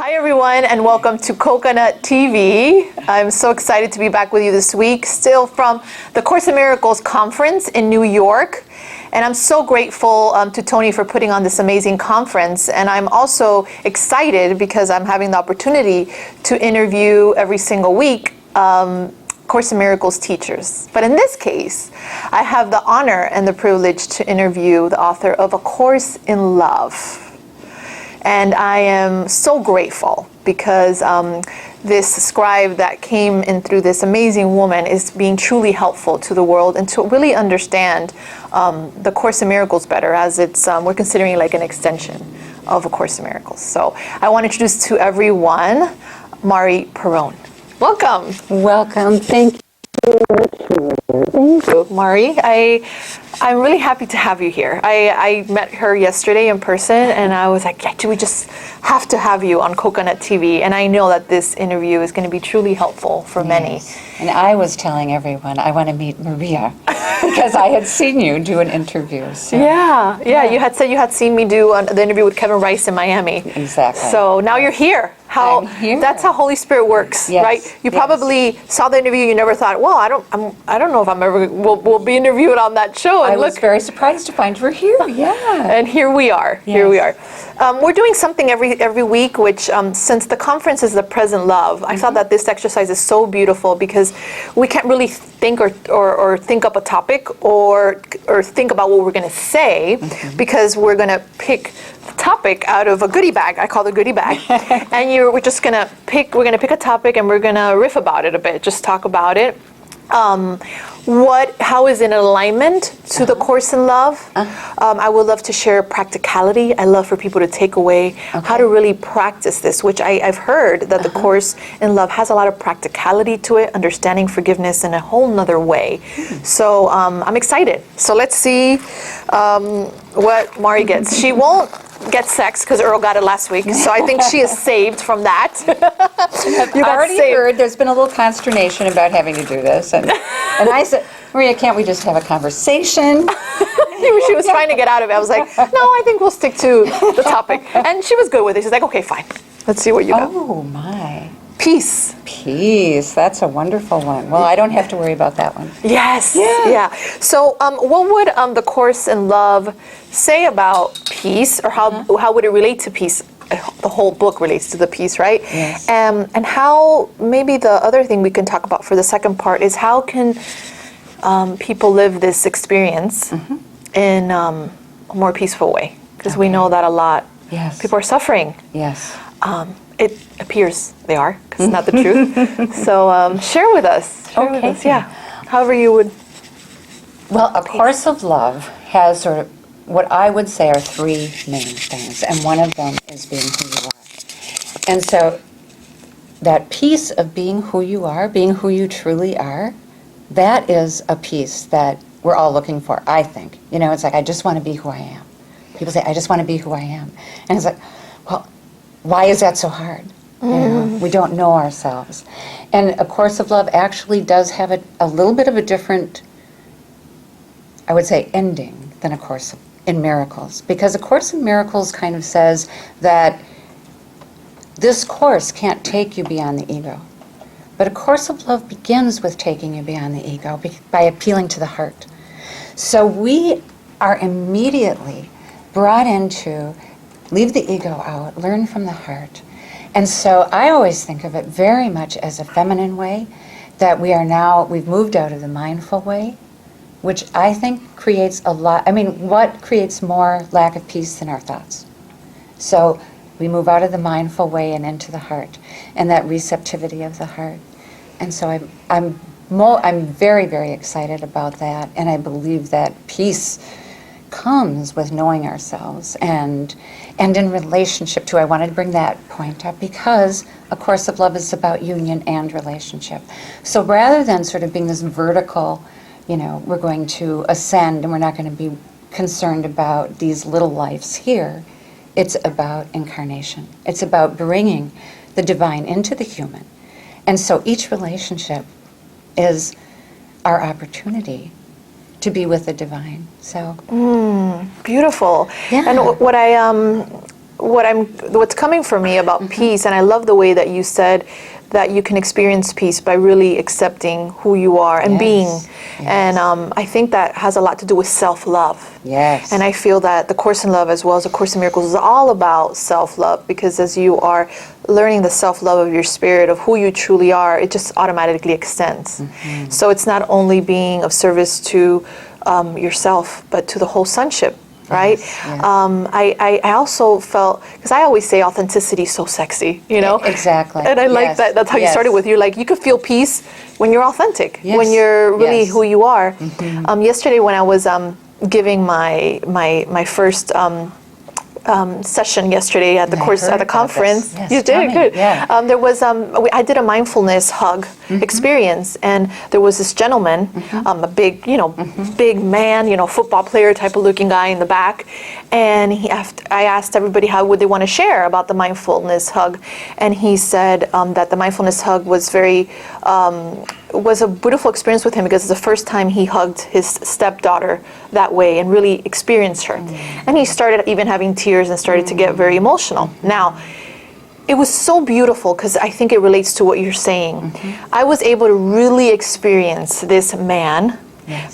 Hi everyone, and welcome to Coconut TV. I'm so excited to be back with you this week, still from the Course in Miracles conference in New York. And I'm so grateful to Tony for putting on this amazing conference. And I'm also excited because I'm having the opportunity to interview every single week Course in Miracles teachers. But in this case, I have the honor and the privilege to interview the author of A Course in Love. And I am so grateful because this scribe that came in through this amazing woman is being truly helpful to the world and to really understand the Course in Miracles better, as it's we're considering like an extension of A Course in Miracles. So I want to introduce to everyone Mari Perron. Welcome. Welcome. Thank you. Thank you, Mari. I'm really happy to have you here. I met her yesterday in person, and I was like, yeah, we just have to have you on Coconut TV. And I know that this interview is going to be truly helpful for many. And I was telling everyone I want to meet Maria because I had seen you do an interview. So. Yeah. You had said you had seen me do the interview with Kevin Rice in Miami. Exactly. So now you're here. I'm here. That's how Holy Spirit works, yes. right? You probably saw the interview. You never thought, well, I don't know if I'm ever will be interviewed on that show. And I was very surprised to find you were here. Yeah. And here we are. Yes. Here we are. We're doing something every week, which since the conference is the present love, I thought that this exercise is so beautiful because we can't really think or think up a topic or think about what we're going to say because we're going to pick the topic out of a goodie bag. I call it a goodie bag. And we're just going to pick a topic and we're going to riff about it a bit, just talk about it. How is it in alignment to the Course in Love? I would love to share practicality. I love for people to take away how to really practice this, which I've heard that the Course in Love has a lot of practicality to it, understanding forgiveness in a whole nother way. So I'm excited. So let's see what Mari gets. She won't get sex because Earl got it last week, so I think she is saved from that. You already heard there's been a little consternation about having to do this, and I said, Maria, can't we just have a conversation? She was trying to get out of it. I was like, no, I think we'll stick to the topic, and she was good with it. She's like, okay, fine, let's see what you got. Oh my. Peace. Peace. That's a wonderful one. Well, I don't have to worry about that one. Yes. Yeah. So what would the Course in Love say about peace, or how would it relate to peace? The whole book relates to the peace, right? Yes. And how, maybe the other thing we can talk about for the second part is how can people live this experience in a more peaceful way? Because we know that a lot. Yes. People are suffering. Yes. It appears they are, because it's not the truth. So share with us. Yeah. However you would. Well, A Course of Love has sort of what I would say are three main things, and one of them is being who you are. And so that piece of being who you are, being who you truly are, that is a piece that we're all looking for, I think. You know, it's like, I just want to be who I am. People say, I just want to be who I am. And it's like, well, why is that so hard? You know, we don't know ourselves. And A Course of Love actually does have a little bit of a different, I would say, ending than A Course in Miracles. Because A Course in Miracles kind of says that this course can't take you beyond the ego. But A Course of Love begins with taking you beyond the ego by appealing to the heart. So we are immediately brought into leave the ego out, learn from the heart. And so I always think of it very much as a feminine way, that we've moved out of the mindful way, which I think creates a lot, what creates more lack of peace than our thoughts? So we move out of the mindful way and into the heart, and that receptivity of the heart. And so I'm very, very excited about that, and I believe that peace comes with knowing ourselves and in relationship to. I wanted to bring that point up because A Course of Love is about union and relationship. So rather than sort of being this vertical, we're going to ascend and we're not going to be concerned about these little lives here, it's about incarnation. It's about bringing the divine into the human. And so each relationship is our opportunity to be with the divine. So beautiful. Yeah. And what's coming for me about peace, and I love the way that you said that you can experience peace by really accepting who you are and being. And I think that has a lot to do with self-love. Yes. And I feel that the Course in Love, as well as the Course in Miracles, is all about self-love, because as you are learning the self-love of your spirit, of who you truly are, it just automatically extends. So it's not only being of service to yourself, but to the whole sonship. Right? I also felt, because I always say authenticity is so sexy, you know? Exactly. And I like that. That's how you started with. You're like, you could feel peace when you're authentic, when you're really who you are. Yesterday when I was giving my first session yesterday at the course at the conference. Yes, you did good. Yeah. There was I did a mindfulness hug experience, and there was this gentleman, a big big man, football player type of looking guy in the back, and I asked everybody how would they want to share about the mindfulness hug, and he said that the mindfulness hug was was a beautiful experience with him, because it's the first time he hugged his stepdaughter that way and really experienced her. And he started even having tears and started to get very emotional. Now, it was so beautiful, because I think it relates to what you're saying. I was able to really experience this man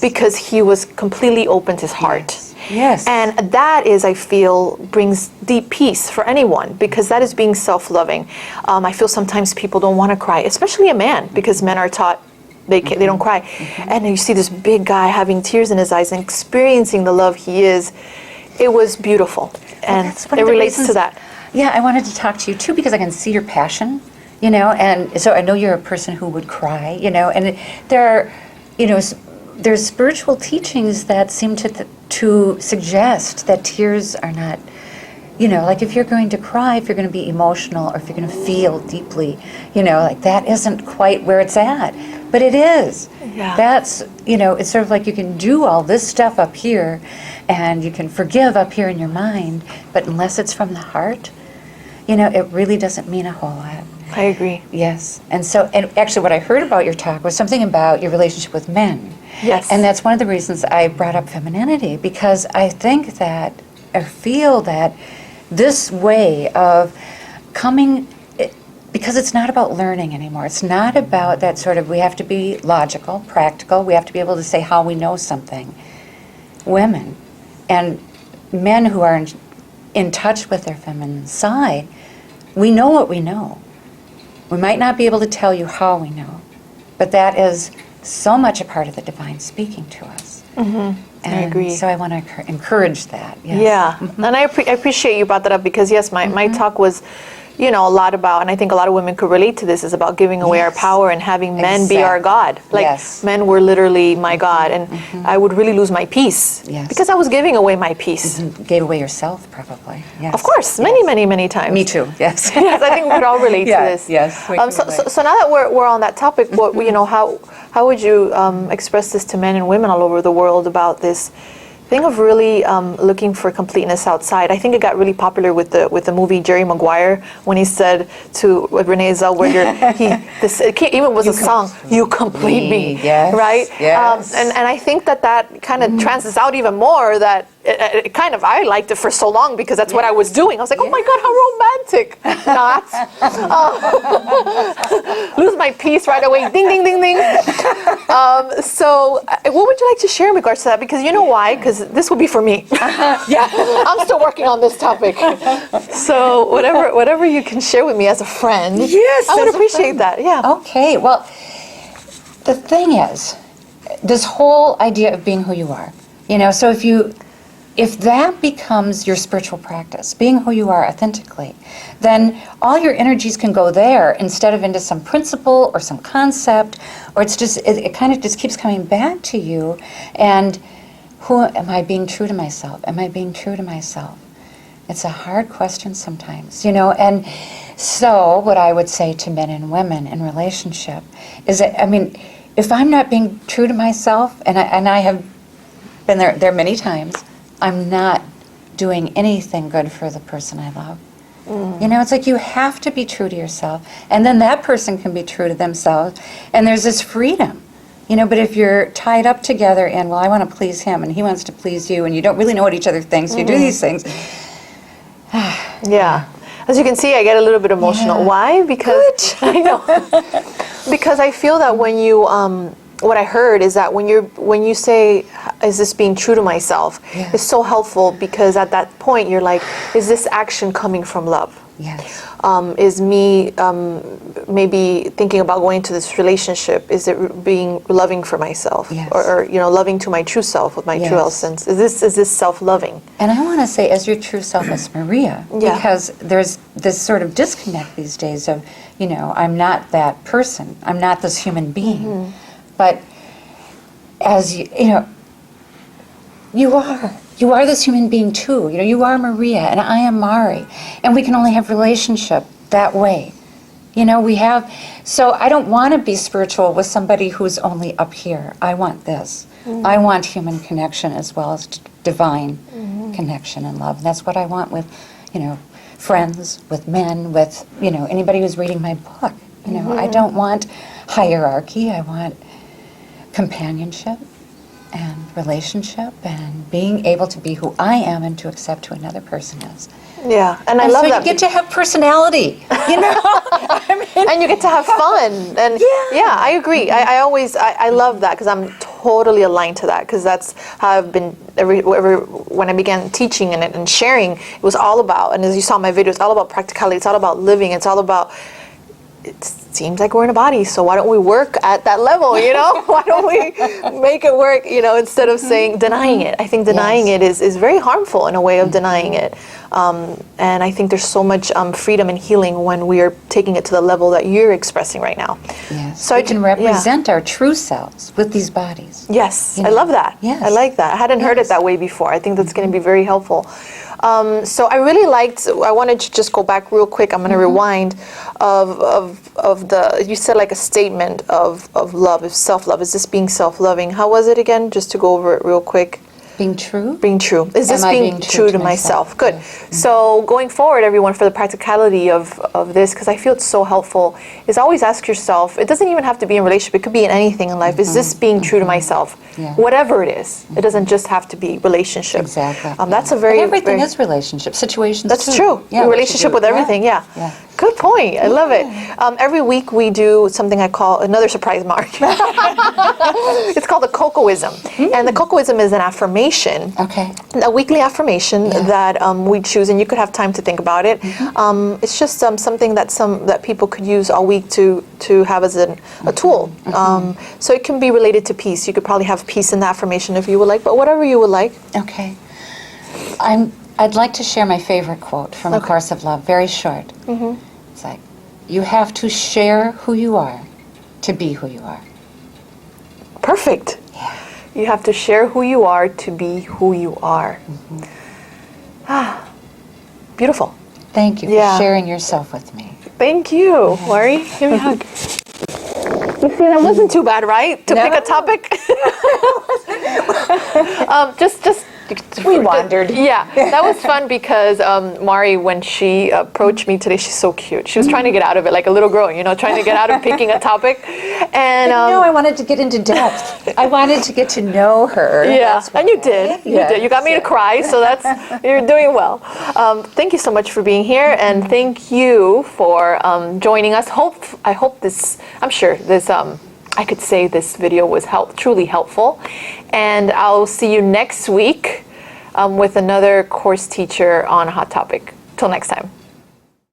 because he was completely opened his heart. Yes. And that is, I feel, brings deep peace for anyone, because that is being self-loving. I feel sometimes people don't want to cry, especially a man, because men are taught they don't cry. And you see this big guy having tears in his eyes and experiencing the love he is. It was beautiful. And it relates to that. Yeah, I wanted to talk to you too, because I can see your passion, and so I know you're a person who would cry, and there are, there's spiritual teachings that seem to suggest that tears are not, like if you're going to cry, if you're going to be emotional, or if you're going to feel deeply, like that isn't quite where it's at. But it is. Yeah. That's, it's sort of like you can do all this stuff up here, and you can forgive up here in your mind, but unless it's from the heart, it really doesn't mean a whole lot. I agree. Yes. And actually what I heard about your talk was something about your relationship with men. Yes. And that's one of the reasons I brought up femininity, because I feel that this way of coming, because it's not about learning anymore. It's not about that sort of, we have to be logical, practical, we have to be able to say how we know something. Women and men who are in touch with their feminine side, we know what we know. We might not be able to tell you how we know, but that is so much a part of the divine speaking to us. And I agree. So I want to encourage that. Yes. Yeah, and I appreciate you brought that up, because yes, my talk was, a lot about, and I think a lot of women could relate to this, is about giving away our power and having men be our God. Like men were literally my God, and I would really lose my peace because I was giving away my peace. Gave away yourself, probably. Yes. Of course, many times. Me too. Yes. Yes, I think we could all relate to this. Yes. So now that we're on that topic, what how would you express this to men and women all over the world about this thing of really looking for completeness outside? I think it got really popular with the movie Jerry Maguire, when he said to Renee Zellweger, it even was a song, "You complete me," right? Yes. And I think that kind of translates out even more, that it kind of, I liked it for so long because that's what I was doing. I was like, oh my God, how romantic. Not. Lose my peace right away. Ding, ding, ding, ding. So what would you like to share in regards to that? Because you know why? Because this will be for me. Yeah, I'm still working on this topic. So whatever you can share with me as a friend, yes, I would appreciate that. Yeah. Okay, well, the thing is, this whole idea of being who you are, so if that becomes your spiritual practice, being who you are authentically, then all your energies can go there instead of into some principle or some concept, or it kind of just keeps coming back to you. And who am I being true to myself? Am I being true to myself? It's a hard question sometimes, and so what I would say to men and women in relationship is that, if I'm not being true to myself, and I have been there many times, I'm not doing anything good for the person I love. It's like you have to be true to yourself, and then that person can be true to themselves, and there's this freedom. But if you're tied up together and, well, I want to please him and he wants to please you, and you don't really know what each other thinks, you do these things, Yeah. As you can see, I get a little bit emotional. Yeah. Why? Because I know. Because I feel that when you, what I heard is that when you say, "Is this being true to myself?" Yeah. It's so helpful because at that point you're like, "Is this action coming from love?" Yes. Is me maybe thinking about going into this relationship? Is it being loving for myself, Yes. or loving to my true self with my true Yes. essence? Is this self-loving? And I want to say, as your true self as Maria, Yeah. because there's this sort of disconnect these days of, I'm not that person. I'm not this human being. But as you are. You are this human being too. You are Maria and I am Mari. And we can only have relationship that way. So I don't want to be spiritual with somebody who's only up here. I want this. I want human connection as well as divine connection and love. And that's what I want with, friends, with men, with, anybody who's reading my book. I don't want hierarchy. I want companionship and relationship and being able to be who I am and to accept who another person is. Yeah, and I love so that. You get to have personality, And you get to have fun. And yeah, I agree. I love that because I'm totally aligned to that because that's how I've been when I began teaching and sharing, it was all about, and as you saw in my video, it's all about practicality. It's all about living. It's all about, it seems like we're in a body, so why don't we work at that level, Why don't we make it work, instead of saying, denying it. I think denying it is very harmful in a way of denying it. And I think there's so much freedom and healing when we are taking it to the level that you're expressing right now. Yes, So we can represent our true selves with these bodies. Yes, I love that. Yes. I like that. I hadn't heard it that way before. I think that's going to be very helpful. So I really I wanted to just go back real quick. I'm going to rewind of the, you said like a statement of love, of self-love. Is this being self-loving? How was it again? Just to go over it real quick. Being true? Being true. Is this Am I being true to myself? Good. Yes. So going forward, everyone, for the practicality of this, because I feel it's so helpful, is always ask yourself, it doesn't even have to be in a relationship, it could be in anything in life, is this being true to myself? Yeah. Whatever it is. It doesn't just have to be relationship. Exactly. That's a very... But everything very, is relationship. Situations That's too. true. Yeah, Relationship with everything, yeah. Good point. I love it. Every week we do something I call another surprise mark. It's called the Cocoism. And the Cocoism is an affirmation. Okay. A weekly affirmation that we choose, and you could have time to think about it. It's just something that people could use all week to have as a tool. So it can be related to peace. You could probably have peace in the affirmation if you would like, but whatever you would like. Okay. I'd like to share my favorite quote from A Course of Love, very short. It's like, you have to share who you are to be who you are. Perfect. Yeah. You have to share who you are to be who you are. Beautiful. Thank you for sharing yourself with me. Thank you. Mari, give me a hug. You see, that wasn't too bad, right? To pick a topic. Just We wandered. Yeah, that was fun because Mari, when she approached me today, she's so cute. She was trying to get out of it like a little girl, trying to get out of picking a topic. And no, I wanted to get into depth. I wanted to get to know her. Yeah, and you did. You did. You got me to cry, so you're doing well. Thank you so much for being here, and thank you for joining us. I'm sure this. I could say this video was truly helpful. And I'll see you next week with another course teacher on a hot topic. Till next time.